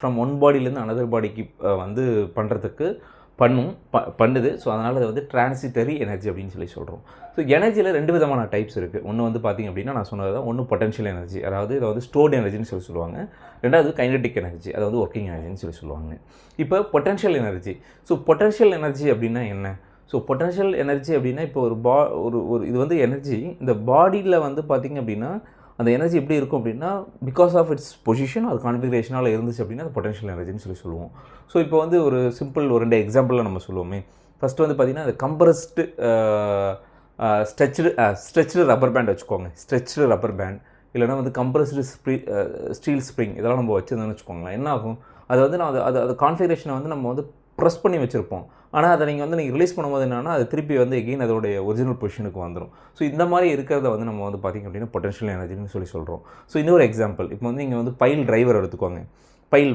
From one பாடியிலேருந்து another பாடிக்கு வந்து பண்ணுறதுக்கு பண்ணுது. ஸோ அதனால் அது வந்து டிரான்சிட்டரி எனர்ஜி அப்படின்னு சொல்கிறோம். ஸோ எனர்ஜியில் 2 விதமான டைப்ஸ் இருக்குது. ஒன்று வந்து பார்த்திங்க அப்படின்னா நான் சொன்னது தான், ஒன்று பொட்டன்ஷியல் எனர்ஜி, அதாவது இதை வந்து ஸ்டோர்டு எனர்ஜின்னு சொல்லுவாங்க. ரெண்டாவது கைனடிக் எனர்ஜி, அதாவது ஒர்க்கிங் எனர்ஜின்னு சொல்லுவாங்க. இப்போ potential energy. So potential energy அப்படின்னா என்ன? ஸோ பொட்டன்ஷியல் எனர்ஜி அப்படின்னா இப்போ ஒரு இது வந்து எனர்ஜி இந்த பாடியில் வந்து பார்த்திங்க அப்படின்னா அந்த எனர்ஜி எப்படி இருக்கும் அப்படின்னா பிகாஸ் ஆஃப் இட்ஸ் பொசிஷன் ஒரு கான்ஃபிகரேஷனால் இருந்துச்சு அப்படின்னா அது பொட்டன்ஷியல் எனர்ஜின்னு சொல்லுவோம். ஸோ இப்போ வந்து ஒரு சிம்பிள் ஒரு 2 எக்ஸாம்பிளில் நம்ம சொல்லுவோமே. ஃபஸ்ட்டு வந்து பார்த்திங்கன்னா அது கம்ப்ரஸ்டு ஸ்ட்ரெச்டு ரப்பர் பேண்ட் வச்சுக்கோங்க. ஸ்ட்ரெச்டு ரப்பர் பேண்ட் இல்லைனா வந்து கம்ப்ரஸ்டு ஸ்டீல் ஸ்ப்ரிங் இதெல்லாம் நம்ம வச்சுருந்தோம்னு வச்சுக்கோங்களேன். என்ன ஆகும், அது வந்து நான் அது கான்ஃபிகரேஷனை வந்து நம்ம வந்து ப்ரெஸ் பண்ணி வச்சுருப்போம். ஆனால் அதை நீங்கள் ரிலீஸ் பண்ணும்போது என்னென்னா அது திருப்பி வந்து எகெயின் அதோடைய ஒரிஜினல் பொசிஷனுக்கு வந்துடும். ஸோ இந்த மாதிரி இருக்கிறத வந்து நம்ம வந்து பார்த்திங்க அப்படின்னா பொட்டன்ஷியல் எனர்ஜின்னு சொல்கிறோம். ஸோ இன்னொரு எக்ஸாம்பிள், இப்போ வந்து நீங்கள் வந்து பைல் டிரைவர் எடுத்துக்கோங்க. பைல்